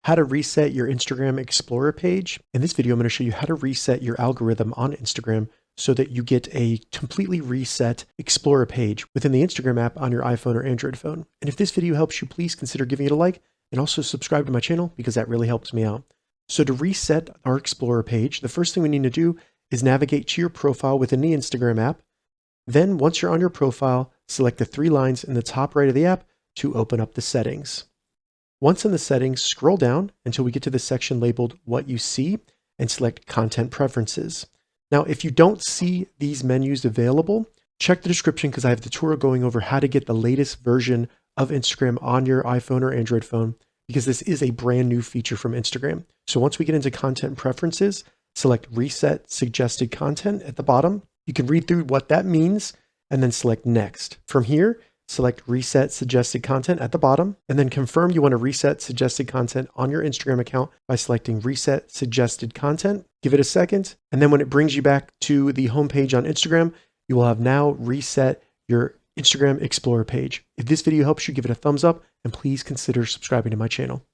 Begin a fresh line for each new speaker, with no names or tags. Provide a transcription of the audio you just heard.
how to reset your Instagram Explorer page. In this video, I'm going to show you how to reset your algorithm on Instagram so that you get a completely reset Explorer page within the Instagram app on your iPhone or Android phone. And if this video helps you, please consider giving it a like and also subscribe to my channel because that really helps me out. So to reset our Explorer page, the first thing we need to do is navigate to your profile within the Instagram app. Then once you're on your profile, select the three lines in the top right of the app to open up the settings. Once in the settings, scroll down until we get to the section labeled What You See and select Content Preferences. Now, if you don't see these menus available, check the description because I have a tutorial going over how to get the latest version of Instagram on your iPhone or Android phone because this is a brand new feature from Instagram. So once we get into Content Preferences, select Reset Suggested Content at the bottom. You can read through what that means and then select Next. From here, select Reset Suggested Content at the bottom, and then confirm you want to reset suggested content on your Instagram account by selecting Reset Suggested Content. Give it a second, and then when it brings you back to the homepage on Instagram, you will have now reset your Instagram Explorer page. If this video helps you, give it a thumbs up, and please consider subscribing to my channel.